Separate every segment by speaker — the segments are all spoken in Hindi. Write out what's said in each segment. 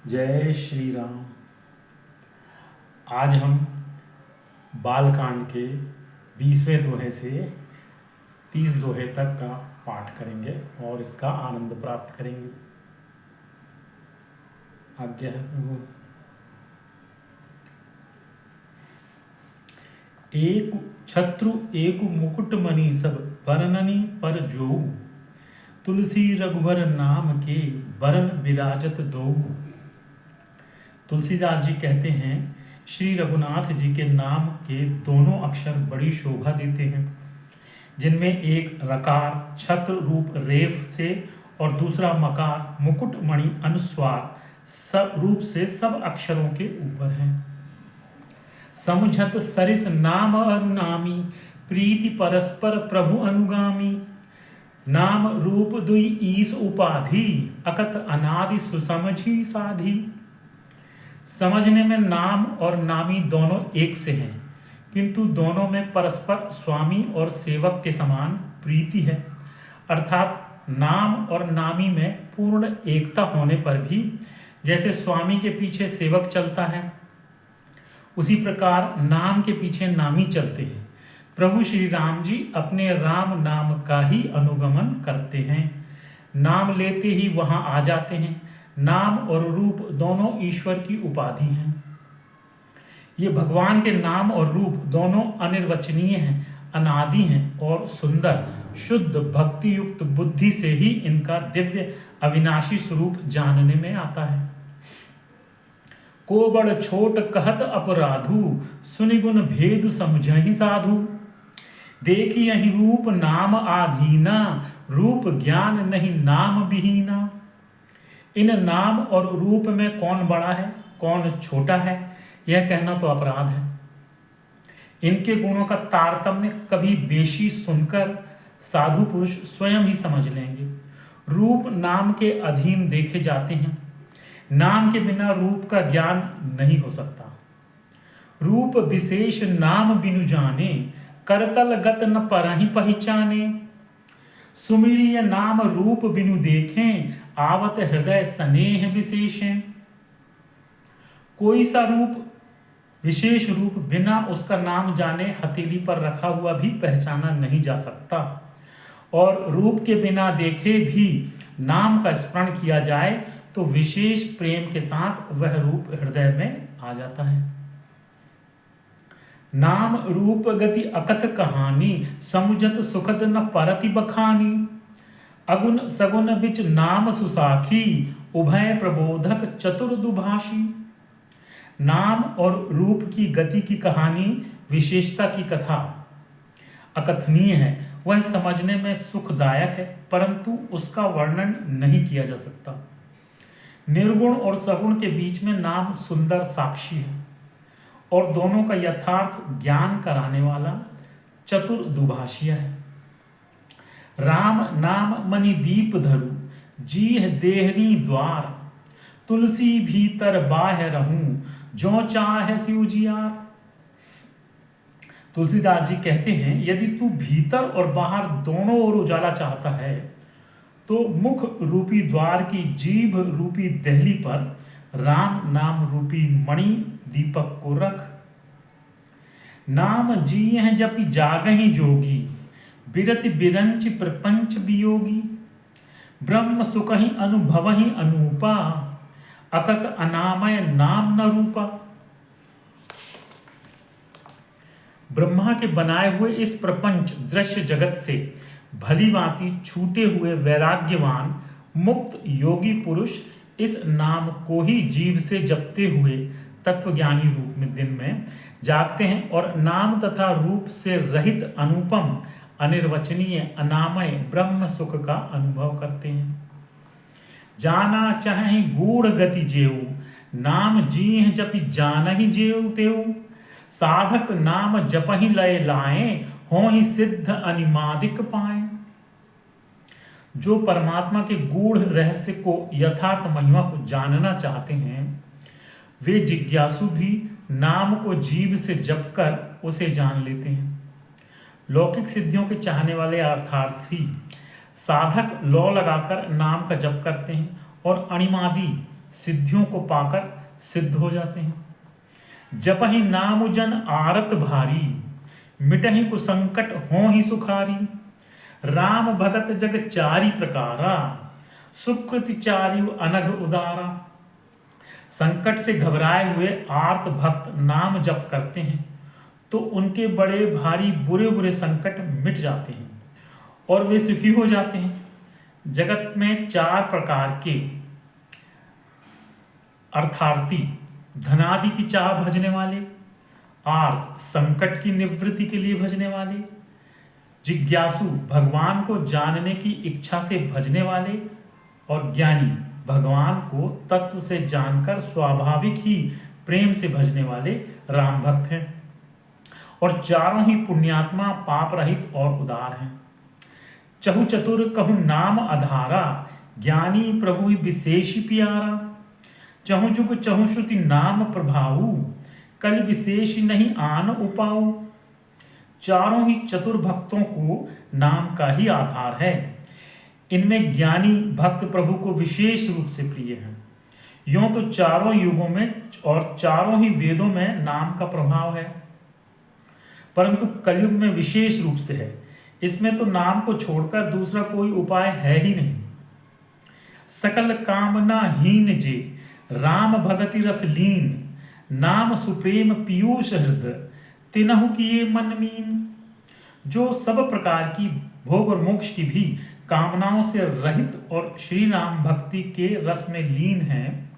Speaker 1: जय श्री राम। आज हम बालकांड के 20वें दोहे से 30 दोहे तक का पाठ करेंगे और इसका आनंद प्राप्त करेंगे। आज्ञा है प्रभु। एक छत्रु एक मुकुट मणि सब बरननी पर जो, तुलसी रघुवर नाम के बरन विराजत दो। तुलसीदास जी कहते हैं श्री रघुनाथ जी के नाम के दोनों अक्षर बड़ी शोभा देते हैं, जिनमें एक रकार छत्र रूप रेफ से और दूसरा मकार मुकुट मणि अनुस्वार सब रूप से सब अक्षरों के ऊपर है। समुझत सरिस नाम अरुनामी, प्रीति परस्पर प्रभु अनुगामी। नाम रूप दुई ईस उपाधि, अकत अनादि सुसमझी साधी। समझने में नाम और नामी दोनों एक से हैं, किंतु दोनों में परस्पर स्वामी और सेवक के समान प्रीति है। अर्थात नाम और नामी में पूर्ण एकता होने पर भी जैसे स्वामी के पीछे सेवक चलता है, उसी प्रकार नाम के पीछे नामी चलते हैं। प्रभु श्री राम जी अपने राम नाम का ही अनुगमन करते हैं, नाम लेते ही वहां आ जाते हैं। नाम और रूप दोनों ईश्वर की उपाधि हैं। ये भगवान के नाम और रूप दोनों अनिर्वचनीय हैं, अनादि हैं और सुंदर। शुद्ध भक्ति युक्त बुद्धि से ही इनका दिव्य अविनाशी स्वरूप जानने में आता है। को बड़ छोट कहत अपराधु, सुनिगुण भेद समझहि साधु। देखी यही रूप नाम आधीना, रूप ज्ञान नहीं नाम विहीना। इन नाम और रूप में कौन बड़ा है कौन छोटा है, यह कहना तो अपराध है। इनके गुणों का तारतम्य कभी बेशी सुनकर साधु पुरुष स्वयं ही समझ लेंगे। रूप नाम के अधीन देखे जाते हैं, नाम के बिना रूप का ज्ञान नहीं हो सकता। रूप विशेष नाम बिनु जाने, करतल गत न परहि पहचाने। सुमिरिय नाम रूप बिनु देखें, आवत हृदय स्नेह विशेषें। कोई सा रूप विशेष रूप बिना उसका नाम जाने हथेली पर रखा हुआ भी पहचाना नहीं जा सकता, और रूप के बिना देखे भी नाम का स्मरण किया जाए तो विशेष प्रेम के साथ वह रूप हृदय में आ जाता है। नाम रूप गति अकथ कहानी, समुझत सुखद न परति बखानी। अगुण सगुण बिच नाम सुसाखी, उभय प्रबोधक चतुर दुभाषी। नाम और रूप की गति की कहानी, विशेषता की कथा अकथनीय है। वह समझने में सुखदायक है, परंतु उसका वर्णन नहीं किया जा सकता। निर्गुण और सगुण के बीच में नाम सुंदर साक्षी है और दोनों का यथार्थ ज्ञान कराने वाला चतुर दुभाषिया है। राम नाम मणि दीप धरु, जीह देहरी द्वार। तुलसी भीतर बाह्य रहूं, जो चाहे सिउ जियार। तुलसीदास जी कहते हैं यदि तू भीतर और बाहर दोनों ओर उजाला चाहता है तो मुख रूपी द्वार की जीभ रूपी देहली पर राम नाम रूपी मणि दीपक को रख। नाम जीह जपि जागहि जोगी, बिरति बिरंच प्रपंच वियोगी। ब्रह्म सुखहि अनुभवहि अनूपा, अकथ अनामय नाम न रूपा। ब्रह्मा के बनाए हुए इस प्रपंच दृश्य जगत से भली भांति छूटे हुए वैराग्यवान मुक्त योगी पुरुष इस नाम को ही जीव से जपते हुए तत्वज्ञानी रूप में दिन में जागते हैं और नाम तथा रूप से रहित अनुपम अनिर्वचनीय अनामय ब्रह्म सुख का अनुभव करते हैं। जाना चाहे गूढ़ गति जेऊ, नाम जीह जपि जानहि जेऊ तेऊ। साधक नाम जपहि लय लाए, होहि सिद्ध अनिमादिक पाए। जो परमात्मा के गूढ़ रहस्य को यथार्थ महिमा को जानना चाहते हैं, वे जिज्ञासु भी नाम को जीव से जप कर उसे जान लेते हैं। लौकिक सिद्धियों के चाहने वाले अर्थार्थी साधक लौ लगाकर नाम का जप करते हैं और अणिमादी सिद्धियों को पाकर सिद्ध हो जाते हैं। जपहि नाम जन आरत भारी, मिटहि को संकट हो ही सुखारी। राम भगत जग चारि प्रकारा, सुकृति चारि अनघ उदारा। संकट से घबराए हुए आर्त भक्त नाम जप करते हैं तो उनके बड़े भारी बुरे बुरे संकट मिट जाते हैं और वे सुखी हो जाते हैं। जगत में 4 प्रकार के अर्थार्थी, धनादि की चाह भजने वाले, आर्त संकट की निवृत्ति के लिए भजने वाले, जिज्ञासु भगवान को जानने की इच्छा से भजने वाले, और ज्ञानी भगवान को तत्व से जानकर स्वाभाविक ही प्रेम से भजने वाले राम भक्त हैं। और चारों ही पुण्यात्मा, पाप रहित और उदार हैं। चहु चतुर कहु नाम आधारा, ज्ञानी प्रभु ही विशेष प्यारा। चहु जुग चहु श्रुति नाम प्रभाऊ, कल विशेष नहीं आन उपाऊ। चारों ही चतुर भक्तों को नाम का ही आधार है। इनमें ज्ञानी भक्त प्रभु को विशेष रूप से प्रिय हैं। यूं तो चारों युगों में और चारों ही वेदों में नाम का प्रभाव है, परंतु कलयुग में विशेष रूप से है। इसमें तो नाम को छोड़कर दूसरा कोई उपाय है ही नहीं। सकल कामना हीन जे, राम भगति रस लीन। नाम सुप्रेम पीयूष हृदय, तिनहु किए मन मीन। जो सब प्रकार की भोग और मोक्ष की भी कामनाओं से रहित और श्री राम भक्ति के रस में लीन हैं,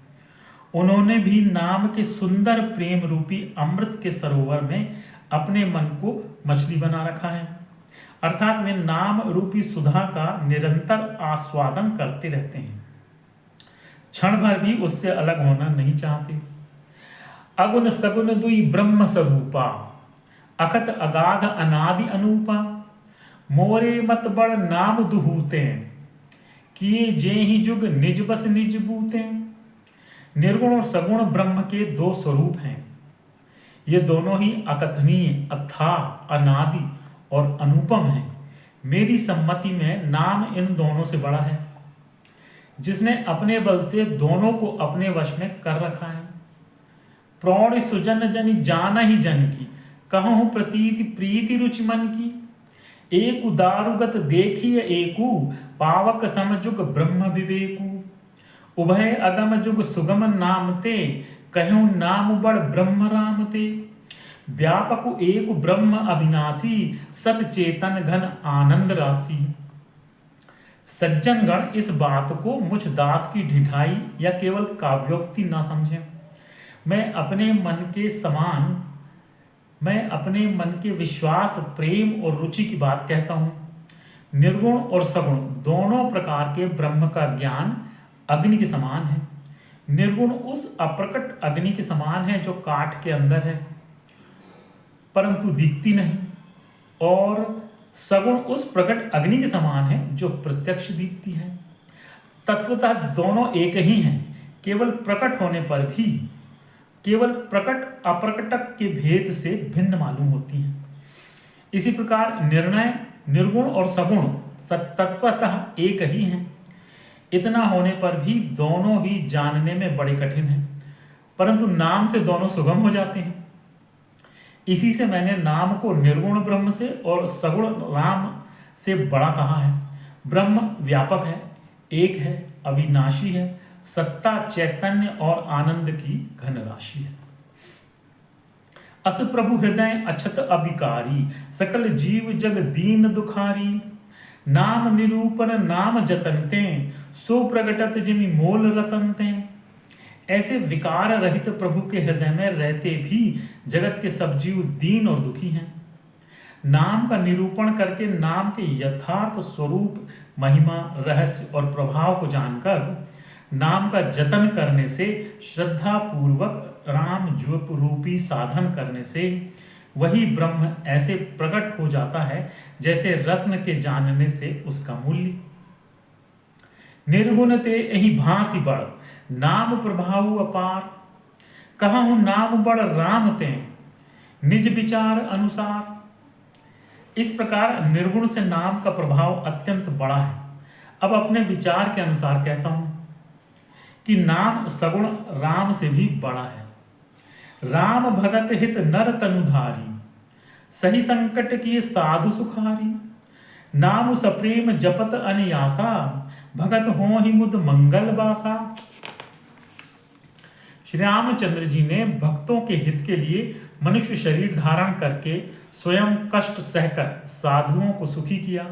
Speaker 1: उन्होंने भी नाम के सुंदर प्रेम रूपी अमृत के सरोवर में अपने मन को मछली बना रखा है। अर्थात वे नाम रूपी सुधा का निरंतर आस्वादन करते रहते हैं, क्षण भर भी उससे अलग होना नहीं चाहते। अगुन सगुन दुई ब्रह्म स्वरूपा, अकत अगाध अनादि अनूपा। मोरे मत बड़ नाम दुहूते, किए जे ही जुग निज बस निज बूते। निर्गुण और सगुण ब्रह्म के 2 स्वरूप हैं। ये दोनों ही अकथनीय, अथाह, अनादि और अनुपम हैं। मेरी सम्मति में नाम इन दोनों से बड़ा है, जिसने अपने बल से दोनों को अपने वश में कर रखा है। प्रौढ़ सुजन जन जान ही जन की, कहूँ प्रतीति प्रीति रुचि मन की। एक दारुगत देखिए एकू, पावक समजुग ब्रह्म विवेकू। उभय अगम जुग सुगम नामते, कहूँ नाम बड़ ब्रह्म रामते। व्यापक एक ब्रह्म अविनाशी, सत चेतन घन आनंद राशि। सज्जन गण इस बात को मुझ दास की ढिठाई या केवल काव्योक्ति न समझें। मैं अपने मन के विश्वास, प्रेम और रुचि की बात कहता हूँ। निर्गुण और सगुण दोनों प्रकार के ब्रह्म का ज्ञान अग्नि के समान है। निर्गुण उस अप्रकट अग्नि के समान है जो काठ के अंदर है परंतु दिखती नहीं, और सगुण उस प्रकट अग्नि के समान है जो प्रत्यक्ष दिखती है। तत्वतः दोनों एक ही हैं, केवल प्रकट होने पर भी केवल प्रकट अप्रकटक के भेद से भिन्न मालूम होती हैं। इसी प्रकार निर्गुण और सगुण तत्वतः एक ही हैं। इतना होने पर भी दोनों ही जानने में बड़े कठिन हैं, परंतु नाम से दोनों सुगम हो जाते हैं। इसी से मैंने नाम को निर्गुण ब्रह्म से और सगुण राम से बड़ा कहा है। ब्रह्म व्यापक है, एक है, अविनाशी है, सत्ता, चैतन्य और आनंद की घन राशि है। अस प्रभु हृदय अछत अभिकारी, सकल जीव जग दीन दुखारी। नाम निरूपण नाम जतनते, सो प्रगटत जिमि मोल रतनते। ऐसे विकार रहित प्रभु के हृदय में रहते भी जगत के सब जीव दीन और दुखी हैं। नाम का निरूपण करके नाम के यथार्थ स्वरूप, महिमा, रहस्य और प्रभाव को जानकर नाम का जतन करने से, श्रद्धा पूर्वक राम जप रूपी साधन करने से वही ब्रह्म ऐसे प्रकट हो जाता है जैसे रत्न के जानने से उसका मूल्य। निर्गुण ते यही भांति बड़, नाम प्रभाव अपार। कहूँ नाम बड़ राम ते, निज विचार अनुसार। इस प्रकार निर्गुण से नाम का प्रभाव अत्यंत बड़ा है। अब अपने विचार के अनुसार कहता हूँ। कि नाम सगुण राम से भी बड़ा है। राम भगत हित नर तनुधारी, सही संकट किए साधु सुखारी। नाम सप्रेम जपत अनयासा, भगत हो ही मुद मंगल बासा। श्री रामचंद्र जी ने भक्तों के हित के लिए मनुष्य शरीर धारण करके स्वयं कष्ट सहकर साधुओं को सुखी किया,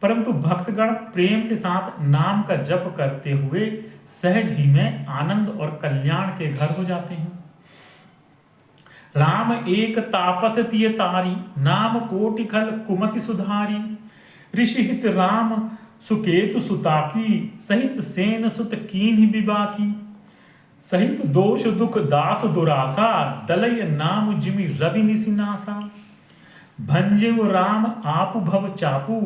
Speaker 1: परंतु भक्तगण प्रेम के साथ नाम का जप करते हुए सहज ही में आनंद और कल्याण के घर हो जाते हैं। राम एक तापस तिय तारी, नाम कोटि खल कुमति सुधारी। ऋषि हित राम सुकेतु सुताकी, सहित सेन सुत कीन्हि बिबाकी। सहित दोष दुख दास दुरासा, दलय नाम जिमि रवि निसिनासा। भंजेव राम आपु भव चापू,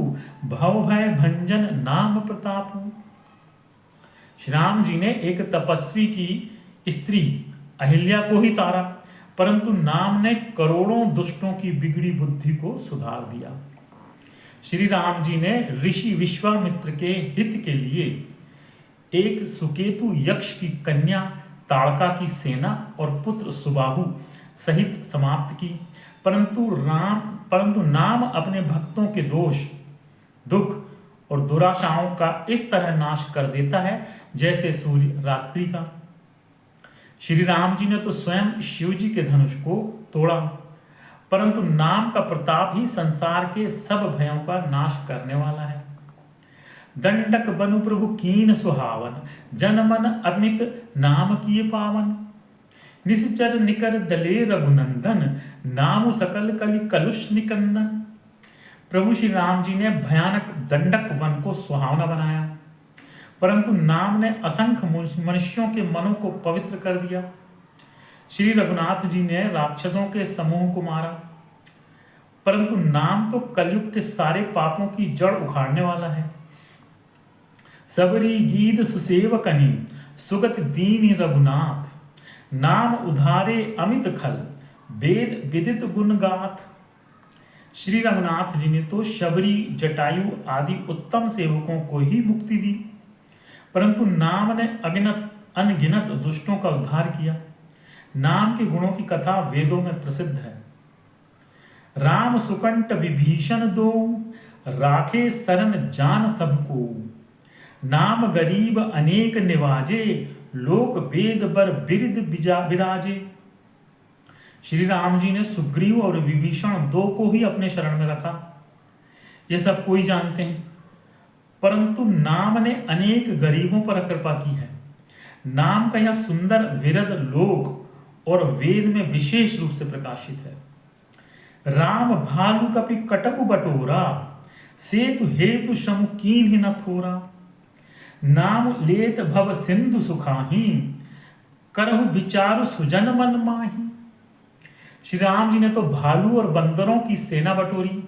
Speaker 1: भव भय भंजन नाम प्रतापू। श्री राम जी ने एक तपस्वी की स्त्री अहिल्या को ही तारा, परंतु नाम ने करोड़ों दुष्टों की बिगड़ी बुद्धि को सुधार दिया। श्री राम जी ने ऋषि विश्वामित्र के हित के लिए एक सुकेतु यक्ष की कन्या ताड़का की सेना और पुत्र सुबाहु सहित समाप्त की, परंतु नाम अपने भक्तों के दोष दुख और दुराशाओं का इस तरह नाश कर देता है जैसे सूर्य रात्रि का। श्री राम जी ने तो स्वयं शिव जी के धनुष को तोड़ा, परंतु नाम का प्रताप ही संसार के सब भयों का नाश करने वाला है। दंडक बनु प्रभु कीन सुहावन, जन मन अमित नाम किए पावन। निश्चर निकर दले रघुनंदन, नाम सकल कलि कलुष निकंदन। प्रभु श्री राम जी ने भयानक दंडक वन को सुहावना बनाया, परंतु नाम ने असंख्य मनुष्यों के मनों को पवित्र कर दिया। श्री रघुनाथ जी ने राक्षसों के समूह को मारा, परंतु नाम तो कलयुग के सारे पापों की जड़ उखाड़ने वाला है। सबरी गीत सुसेवकनी, सुगत दीन रघुनाथ। नाम उधारे अमित खल, वेद विदित गुण गाथ। श्री रघुनाथ जी ने तो शबरी जटायु आदि उत्तम सेवकों को ही मुक्ति दी, परंतु नाम ने अनगिनत दुष्टों का उद्धार किया। नाम के गुणों की कथा वेदों में प्रसिद्ध है। राम सुकंठ विभीषण दो, राखे शरण जान सबको। नाम गरीब अनेक निवाजे, लोक वेद बर बिरद बिराजे। श्री राम जी ने सुग्रीव और विभीषण दो को ही अपने शरण में रखा, यह सब कोई जानते हैं, परंतु नाम ने अनेक गरीबों पर कृपा की है। नाम का यह सुंदर विरद लोक और वेद में विशेष रूप से प्रकाशित है। राम भालु कपि कटकु बटोरा, सेतु हेतु शमु कीन्हि न थोरा। नाम लेत भव सिंधु सुखाही, करहु विचारु सुजन मन माही। श्री राम जी ने तो भालू और बंदरों की सेना बटोरी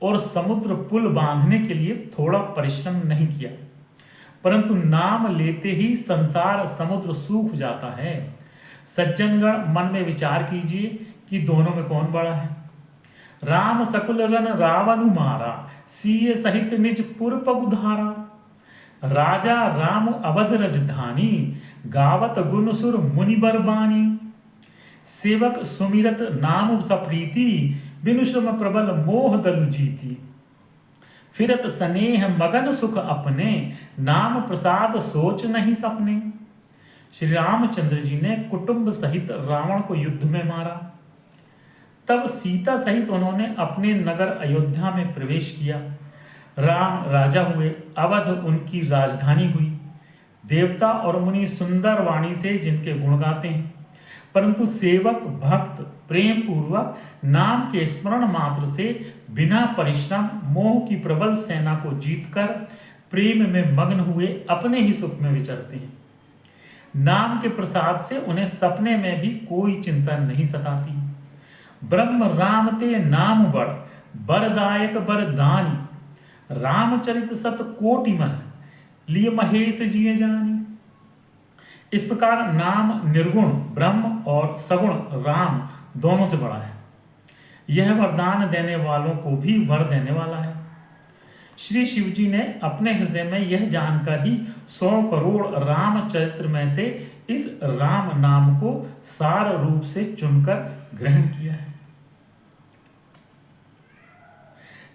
Speaker 1: और समुद्र पुल बांधने के लिए थोड़ा परिश्रम नहीं किया, परंतु नाम लेते ही संसार समुद्र सूख जाता है। सज्जनगण मन में विचार कीजिए कि दोनों में कौन बड़ा है। राम सकुल रन रावणु मारा, सीय सहित निज पुर पगुधारा। राजा राम अवध रजधानी, गावत गुण सुर मुनि बरबानी। सेवक सुमिरत नाम सप्रीति, बिनु श्रम प्रबल मोह दलु जीती। फिरत स्नेह मगन सुख अपने, नाम प्रसाद सोच नहीं सपने। श्री रामचंद्र जी ने कुटुंब सहित रावण को युद्ध में मारा। तब सीता सहित उन्होंने अपने नगर अयोध्या में प्रवेश किया। राम राजा हुए, अवध उनकी राजधानी हुई। देवता और मुनि सुंदर वाणी से जिनके गुण गाते हैं, परंतु सेवक भक्त प्रेम पूर्वक नाम के स्मरण मात्र से बिना परिश्रम मोह की प्रबल सेना को जीतकर प्रेम में मग्न हुए अपने ही सुख में विचरते हैं। नाम के प्रसाद से उन्हें सपने में भी कोई चिंता नहीं सताती। ब्रह्म राम ते नाम बड़, बरदायक बरदानी। रामचरित सत कोटि मह, लिए महेश जिये जानी। इस प्रकार नाम निर्गुण ब्रह्म और सगुण राम दोनों से बड़ा है। यह वरदान देने वालों को भी वर देने वाला है। श्री शिवजी ने अपने हृदय में यह जानकर ही 100 करोड़ रामचरित्र में से इस राम नाम को सार रूप से चुनकर ग्रहण किया है।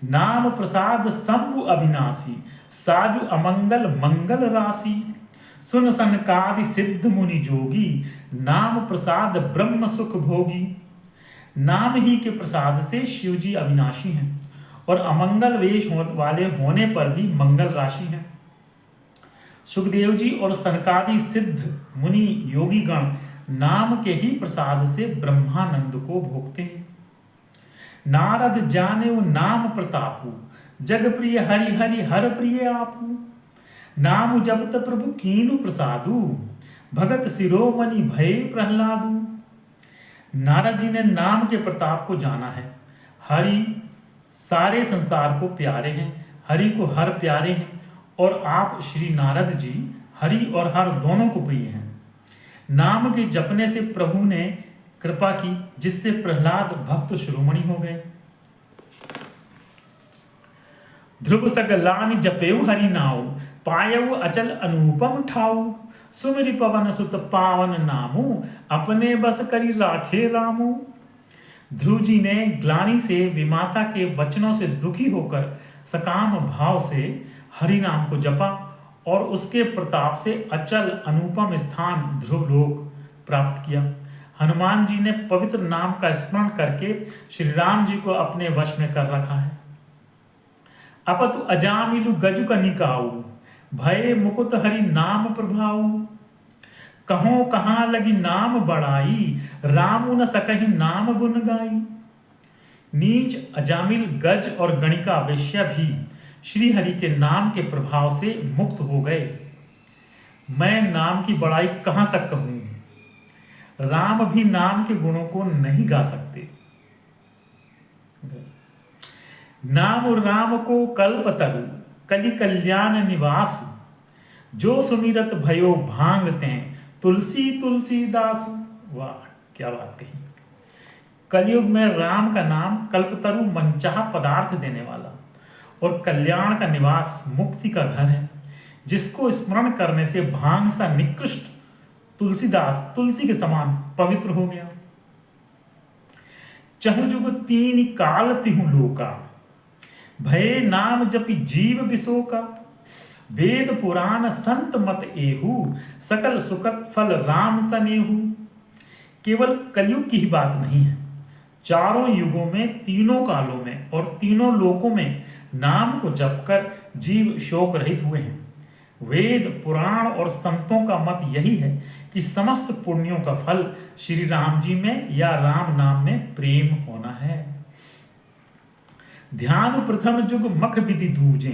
Speaker 1: नाम प्रसाद शंभु अविनाशी, साजु अमंगल मंगल राशि। सुन सनकादि सिद्ध मुनि जोगी, नाम प्रसाद ब्रह्म सुख भोगी। नाम ही के प्रसाद से शिवजी अविनाशी हैं और अमंगल वेश वाले होने पर भी मंगल राशि हैं। सुखदेव जी और सनकादि सिद्ध मुनि योगी गण नाम के ही प्रसाद से ब्रह्मानंद को भोगते हैं। नारद जाने नाम प्रतापु, जग प्रिय हरि हरि हर प्रिय आपू। नाम जपत प्रभु कीनु प्रसादु, भगत शिरोमणि भय प्रहलादु। नारद जी ने नाम के प्रताप को जाना है। हरि सारे संसार को प्यारे हैं, हरि को हर प्यारे हैं, और आप श्री नारद जी हरि और हर दोनों को प्रिय हैं। नाम के जपने से प्रभु ने कृपा की, जिससे प्रहलाद भक्त शिरोमणि हो गए। ध्रुव सकलानि जपेउ हरि नाउ, पायउ अचल अनुपम ठाउ। सुमिरि पवन सुत पावन नामु, अपने बस करी राखे रामू। ध्रुव जी ने ग्लानि से विमाता के वचनों से दुखी होकर सकाम भाव से हरि नाम को जपा और उसके प्रताप से अचल अनुपम स्थान ध्रुवलोक प्राप्त किया। हनुमान जी ने पवित्र नाम का स्मरण करके श्री राम जी को अपने वश में कर रखा है। अपतु अजामिलु गजु कनिकाऊ, भय मुकुत हरि नाम प्रभाऊ। कहो कहाँ लगी नाम बड़ाई, रामु न सकहि नाम गुण गाई। नीच अजामिल गज और गणिका वेश्या भी श्री हरि के नाम के प्रभाव से मुक्त हो गए। मैं नाम की बड़ाई कहाँ तक कहूँ, राम भी नाम के गुणों को नहीं गा सकते। नाम राम को कल्पतरु, कलि कल्याण निवासु। जो सुमिरत भयो भांगते, तुलसी तुलसीदासु। वाह क्या बात कही। कलयुग में राम का नाम कल्पतरु मनचाहा पदार्थ देने वाला और कल्याण का निवास मुक्ति का घर है, जिसको स्मरण करने से भांग सा निकृष्ट तुलसीदास तुलसी के समान पवित्र हो गया। चहुजुग तीन काल तिहु लोका, भय नाम जपि जीव बिसोका। वेद पुराण संत मत एहू, सकल सुखत फल राम सनेहू। केवल कलयुग की ही बात नहीं है, चारों युगों में, तीनों कालों में और तीनों लोकों में नाम को जपकर जीव शोक रहित हुए हैं। वेद पुराण और संतों का मत यही है कि समस्त पुण्यों का फल श्री राम जी में या राम नाम में प्रेम होना है। ध्यान प्रथम जुग मख विधि दूजे,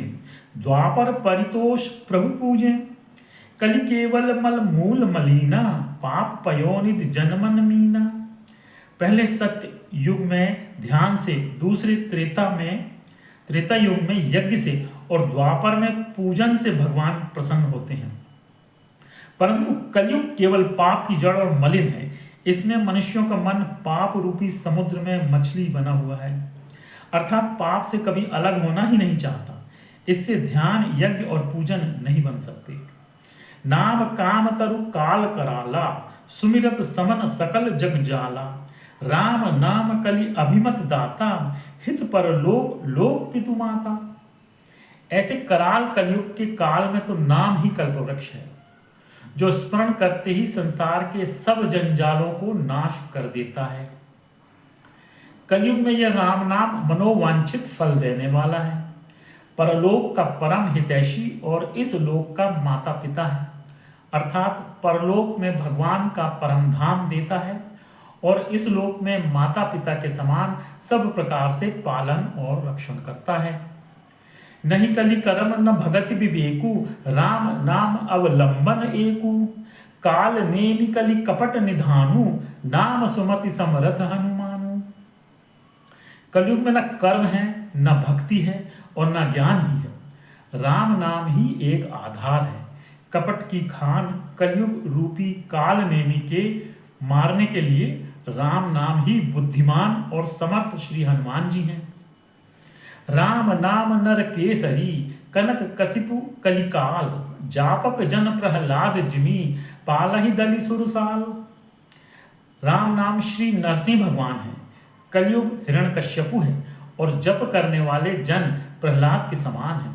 Speaker 1: द्वापर परितोष प्रभु पूजे। कलि केवल मल मूल मलीना, पाप पयोनिधि जनमन मीना। पहले सत्य युग में ध्यान से, दूसरे त्रेता युग में यज्ञ से और द्वापर में पूजन से भगवान प्रसन्न होते हैं। परंतु कलयुग केवल पाप की जड़ और मलिन है। इसमें मनुष्यों का मन पाप रूपी समुद्र में मछली बना हुआ है, अर्थात पाप से कभी अलग होना ही नहीं चाहता। इससे ध्यान, यज्ञ और पूजन नहीं बन सकते। नाम काम तरु काल कराला, सुमिरत समन सकल जग जाला। राम नाम कलि अभिमत दाता, हित पर लोक लोक पितु माता। ऐसे कराल कलयुग के काल में तो नाम ही कल्पवृक्ष है, जो स्मरण करते ही संसार के सब जंजालों को नाश कर देता है। कलयुग में यह राम नाम मनोवांछित फल देने वाला है, परलोक का परम हितैषी और इस लोक का माता पिता है। अर्थात परलोक में भगवान का परम धाम देता है और इस लोक में माता पिता के समान सब प्रकार से पालन और रक्षण करता है। नहीं कलि कर्म न भगति विवेकु, राम नाम अवलंबन एकु। काल नेमि कलि कपट निधानु, नाम सुमति समरथ हनुमानु। कलयुग में न कर्म है, न भक्ति है और न ज्ञान ही है। राम नाम ही एक आधार है। कपट की खान कलयुग रूपी काल नेमि के मारने के लिए राम नाम ही बुद्धिमान और समर्थ श्री हनुमान जी हैं। राम नाम नर केसरी, कनक कसिपु कलिकाल, जापक जन प्रहलाद जिमी, पालहि दलि सुरसाल। राम नाम श्री नरसिंह भगवान है, कलयुग हिरण्यकश्यपु है और जप करने वाले जन प्रहलाद के समान है।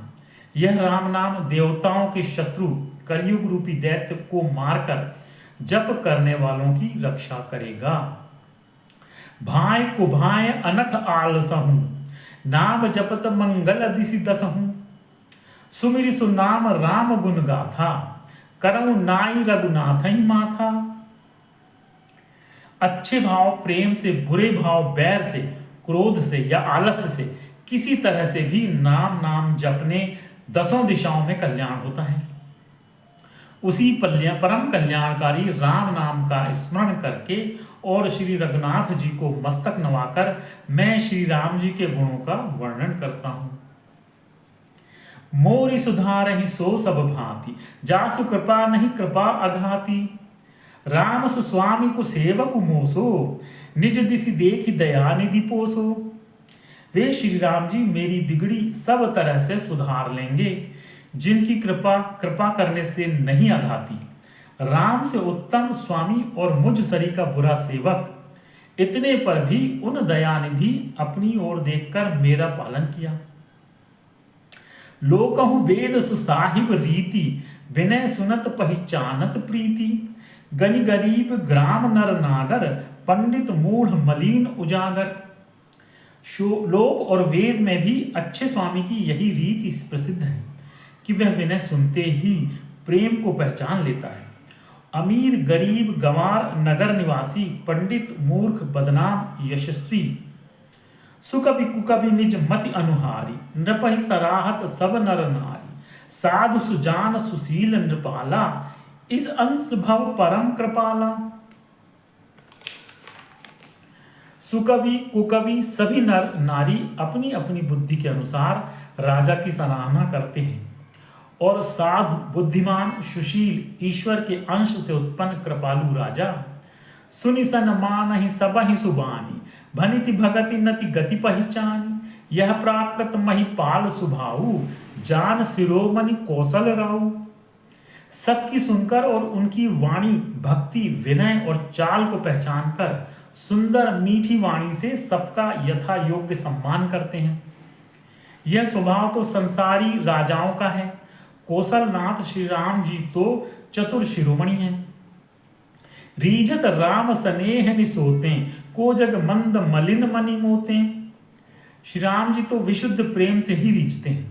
Speaker 1: यह राम नाम देवताओं के शत्रु कलयुग रूपी दैत्य को मारकर जप करने वालों की रक्षा करेगा। भाय को भाय अनख आलसहु, नाम जपत मंगल दिसि दसहु। सुमिरि सुनाम राम गुण गाथा, करऊ नाई रघुनाथ ही माथा। अच्छे भाव प्रेम से, बुरे भाव बैर से, क्रोध से या आलस्य से किसी तरह से भी नाम जपने दसों दिशाओं में कल्याण होता है। उसी परम कल्याणकारी राम नाम का स्मरण करके और श्री रघुनाथ जी को मस्तक नवाकर मैं श्री राम जी के गुणों का वर्णन करता हूं। मोरी सुधारहि सो सब भांति, जासु कृपा नहीं कृपा अघाती। राम सुस्वामी को सेवक मोसो, निज दिसि देखि दया निधि पोसो। वे श्री राम जी मेरी बिगड़ी सब तरह से सुधार लेंगे, जिनकी कृपा करने से नहीं अघाती। राम से उत्तम स्वामी और मुझ सरी का बुरा सेवक, इतने पर भी उन दयानिधि अपनी ओर देखकर मेरा पालन किया। लोकहु वेद सुसाहिब रीति, विनय सुनत पहचानत प्रीति। गनि गरीब ग्राम नर नागर, पंडित मूढ़ मलीन उजागर। लोक और वेद में भी अच्छे स्वामी की यही रीति प्रसिद्ध है कि वह विनय सुनते ही प्रेम को पहचान लेता है। अमीर गरीब गंवार नगर निवासी, पंडित मूर्ख बदनाम यशस्वी। सुकवि कुकवि निज मति अनुहारी, नृपहि सराहत सब नर नारी। साधु सुजान सुशील नृपाला, इस अंश भव परम कृपाला। सुकवि कुकवि सभी नर नारी अपनी अपनी बुद्धि के अनुसार राजा की सराहना करते हैं और साधु बुद्धिमान सुशील ईश्वर के अंश से उत्पन्न कृपालु राजा सुनि सन मानहि सबहि सुबानी, भनिति भगति नति गति पहचानी। यह प्राकृत महिपाल सुभाऊ, जान शिरोमणि कौशल राऊ। सबकी सुनकर और उनकी वाणी भक्ति विनय और चाल को पहचान कर सुंदर मीठी वाणी से सबका यथा योग्य सम्मान करते हैं। यह स्वभाव तो संसारी राजाओं का है। कौशलनाथ श्री राम जी तो चतुर शिरोमणि हैं। रीझत राम स्नेह निसोते, को जग मंद मलिन मनि मोते। श्री राम जी तो विशुद्ध प्रेम से ही रीझते हैं,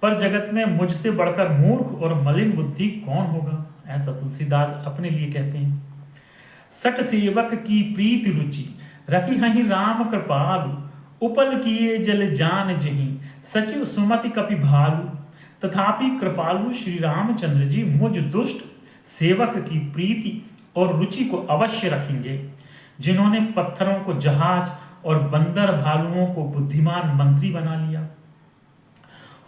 Speaker 1: पर जगत में मुझसे बढ़कर मूर्ख और मलिन बुद्धि कौन होगा, ऐसा तुलसीदास अपने लिए कहते हैं। सट सेवक की प्रीति रुचि, रखी हहि राम कृपालु। उपल किए जल जान जहीं, सचिव सुमति कपि भालु। तथापि कृपालु श्री रामचंद्र जी मुझ दुष्ट सेवक की प्रीति और रुचि को अवश्य रखेंगे, जिन्होंने पत्थरों को जहाज और बंदर भालुओं को बुद्धिमान मंत्री बना लिया।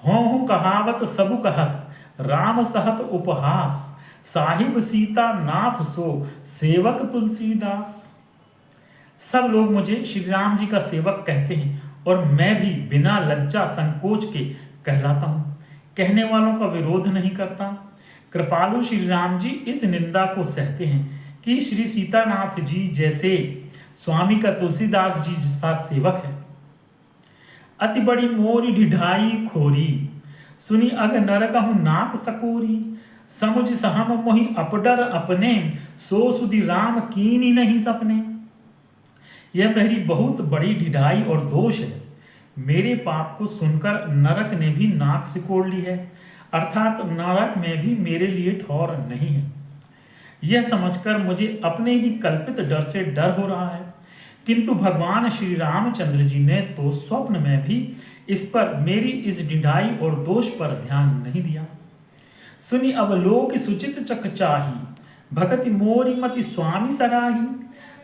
Speaker 1: हों कहावत सबु कहत, राम सहत उपहास। साहिब सीता नाथ सो, सेवक तुलसीदास। सब लोग मुझे श्री राम जी का सेवक कहते हैं और मैं भी बिना लज्जा संकोच के कहलाता हूँ। कहने वालों का विरोध नहीं करता। कृपालु श्री राम जी इस निंदा को सहते हैं कि श्री सीतानाथ जी जैसे स्वामी का तुलसीदास जी जैसा सेवक है। अति बड़ी मोरी ढिढाई खोरी, सुनी अग नरकहु नाक सकोरी। समुझ सहम मोहि अपडर अपने, सो सुधि राम कीनी नहीं सपने। यह मेरी बहुत बड़ी ढिढाई और दोष है। मेरे पाप को सुनकर नरक ने भी नाक सिकोड़ ली है, अर्थात नरक में भी मेरे लिए ठौर नहीं है। यह समझकर मुझे अपने ही कल्पित डर से डर हो रहा है, किंतु भगवान श्री रामचंद्र जी ने तो स्वप्न में भी इस पर मेरी इस ढिढाई और दोष पर ध्यान नहीं दिया। सुनि अवलोक सुचित चकचाही, भगति मोरी मति स्वामी सराही।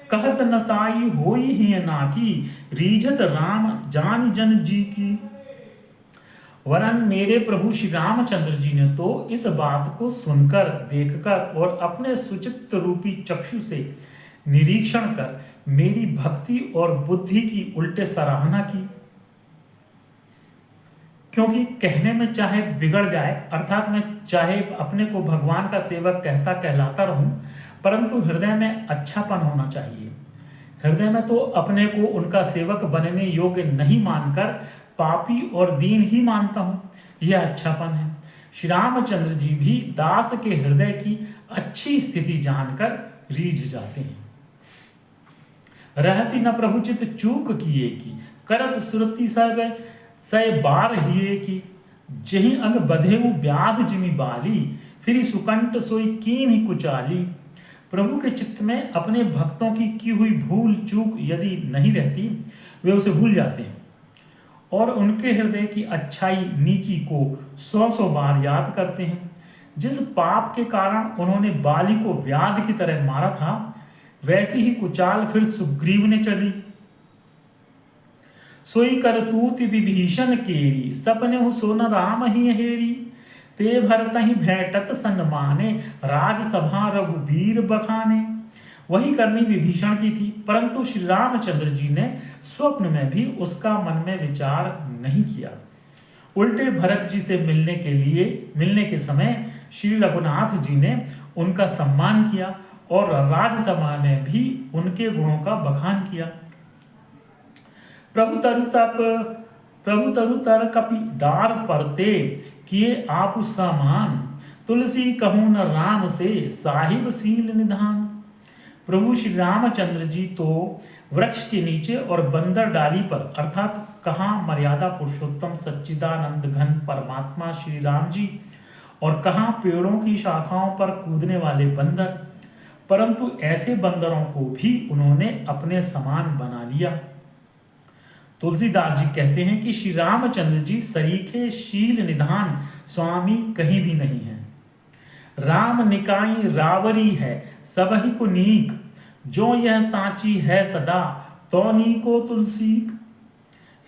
Speaker 1: कहत नसाई होई ही नाकी, रीझत राम जान जन जी की। वरन मेरे प्रभु श्री रामचंद्र जी ने तो इस बात को सुनकर देखकर और अपने सुचित्त रूपी चक्षु से निरीक्षण कर मेरी भक्ति और बुद्धि की उल्टे सराहना की। क्योंकि कहने में चाहे बिगड़ जाए, अर्थात मैं चाहे अपने को भगवान का सेवक कहता कहलाता रहूं, परंतु हृदय में अच्छापन होना चाहिए। हृदय में तो अपने को उनका सेवक बनने योग्य नहीं मानकर पापी और दीन ही मानता हूं, यह अच्छापन है। श्री रामचंद्र जी भी दास के हृदय की अच्छी स्थिति जानकर रीझ जाते हैं। रहती न प्रभुचित चूक किए की, करत सुरति सब सय बार हिए की, जही अंग बधेऊ व्याध जिमि बाली, फिर सुकंठ सोई कीन ही कुचाली। प्रभु के चित्त में अपने भक्तों की हुई भूल चूक यदि नहीं रहती, वे उसे भूल जाते हैं और उनके हृदय की अच्छाई नीकी को 100 बार याद करते हैं। जिस पाप के कारण उन्होंने बाली को व्याध की तरह मारा था, वैसी ही कुचाल फिर सुग्रीव ने चली। सोई करतूत विभीषण केरी, सपने सोन राम ही हेरी। ते भरत ही भेंटत सन्माने, राजसभा रघुबीर बखाने। वही करनी विभीषण की थी, परंतु श्री रामचंद्र जी ने स्वप्न में भी उसका मन में विचार नहीं किया। उल्टे भरत जी से मिलने के समय श्री रघुनाथ जी ने उनका सम्मान किया और राजसभा में भी उनके गुणों का बखान किया। प्रभु तरु तर कपि डार परते, किए आप समान। तुलसी कहूं न राम से, साहिब सील निधान। प्रभु श्री रामचंद्र जी तो वृक्ष के नीचे और बंदर डाली पर, अर्थात कहाँ मर्यादा पुरुषोत्तम सच्चिदानंद घन परमात्मा श्री राम जी, और कहाँ पेड़ों की शाखाओं पर कूदने वाले बंदर, परंतु ऐसे बंदरों को भी उन्होंने अपने समान बना लिया। तुलसीदास जी कहते हैं कि श्री रामचंद्र जी सरीखे शील निधान स्वामी कहीं भी नहीं है। राम निकाई रावरी है सबहि को नीक, जो यह सांची है सदा तो नीको तुलसीक।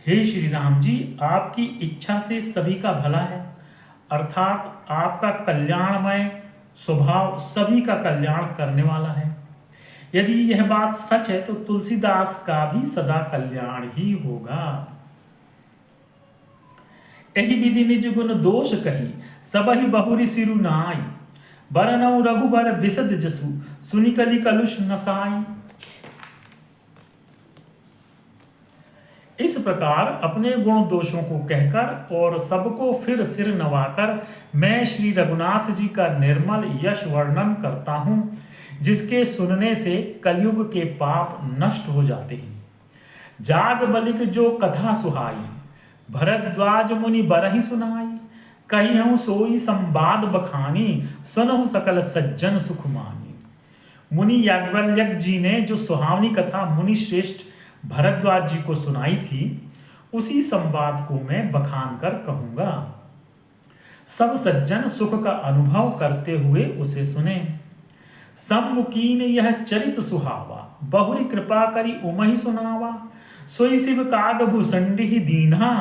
Speaker 1: हे श्री राम जी, आपकी इच्छा से सभी का भला है, अर्थात आपका कल्याणमय स्वभाव सभी का कल्याण करने वाला है। यदि यह बात सच है तो तुलसीदास का भी सदा कल्याण ही होगा। यही विधि निज गुण दोष कही, सबहि बहुरी सिरु नाई। बरनऊ रघुबर बिसद जसु, सुनि कलि कलुष नसाई। इस प्रकार अपने गुण दोषों को कहकर और सबको फिर सिर नवाकर मैं श्री रघुनाथ जी का निर्मल यश वर्णन करता हूं, जिसके सुनने से कलयुग के पाप नष्ट हो जाते हैं। जाग बलिक जो कथा सुहाई, भरद्वाज मुनि बरहि सुनाई। कही हूँ सोई संवाद बखानी, सुनहु सकल सज्जन सुख मानी। मुनि याज्ञवल्क्य जी ने जो सुहावनी कथा मुनि श्रेष्ठ भरद्वाज जी को सुनाई थी, उसी संवाद को मैं बखान कर कहूंगा। सब सज्जन सुख का अनुभव करते हुए उसे सुने। सम्मुखीन यह चरित सुहावा, बहुरी कृपा करी उमहि सुनावा। सोई शिव काग भूषंडी दीन्हा,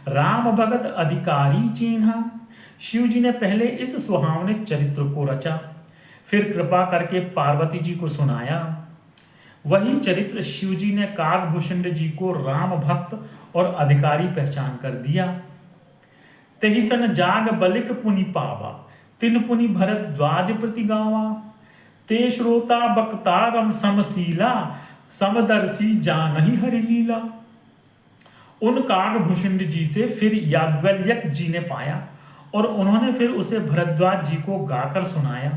Speaker 1: राम भगत अधिकारी चीन्हा। शिव जी ने पहले इस सुहावने चरित्र को रचा, फिर कृपा करके पार्वती जी को सुनाया। वही चरित्र शिव जी ने कागभूषण जी को राम भक्त और अधिकारी पहचान कर दिया। तेहि सन जाग बलिक पुनि पावा, तिन पुनि भरद्वाज प्रति गावा। ते श्रोता बक्तारम समशीला, समदर्शी जानहि हरि लीला। उन कागभूषण जी से फिर याज्ञवल्क्य जी ने पाया और उन्होंने फिर उसे भरद्वाज जी को गाकर सुनाया।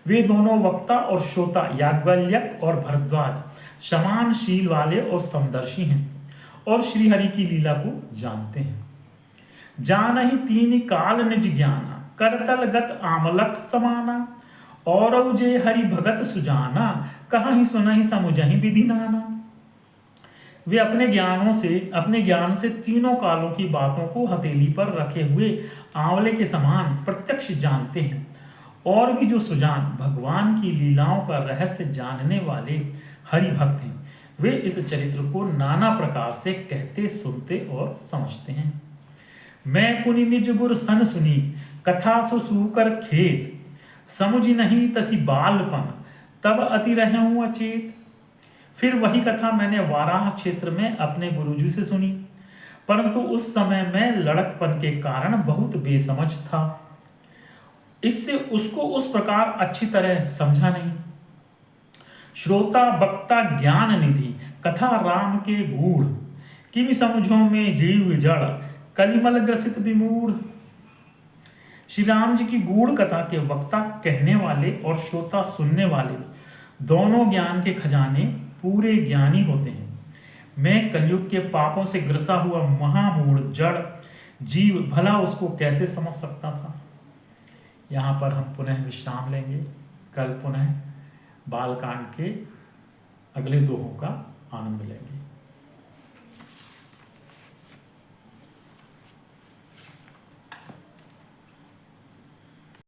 Speaker 1: वे दोनों वक्ता और श्रोता याज्ञवल्क्य और भरद्वाज समान शील वाले और समदर्शी हैं और श्रीहरि की लीला को जानते हैं। जानहि तीन काल निज ज्ञाना, करतल गत आमलक समाना। और जे हरि भगत सुजाना, कहीं सुनहि समुझहि विधि नाना। वे अपने ज्ञान से तीनों कालों की बातों को हथेली पर रखे हुए आंवले के समान प्रत्यक्ष जानते हैं, और भी जो सुजान भगवान की लीलाओं का रहस्य जानने वाले हरि भक्त हैं, वे इस चरित्र को नाना प्रकार से कहते, सुनते और समझते हैं। मैं पुनि निज गुर सन सुनी, कथा सो सूकर खेत। समुझ नहीं तसी बालपन, तब अति रहूं अचेत। फिर वही कथा मैंने वाराह क्षेत्र में अपने गुरुजी से सुनी, परंतु उस समय मैं लड़कपन के कारण बहुत बेसमझ था, इससे उसको उस प्रकार अच्छी तरह समझा नहीं। श्रोता वक्ता ज्ञान निधि कथा राम के गूढ़, किमि समझो में जीव जड़ कलिमल ग्रसित विमूढ़। श्री राम जी की गूढ़ कथा के वक्ता कहने वाले और श्रोता सुनने वाले दोनों ज्ञान के खजाने पूरे ज्ञानी होते हैं। मैं कलयुग के पापों से ग्रसा हुआ महामूढ़ जड़ जीव भला उसको कैसे समझ सकता था। यहाँ पर हम पुनः विश्राम लेंगे। कल पुनः बालकांड के अगले दोहों का आनंद लेंगे।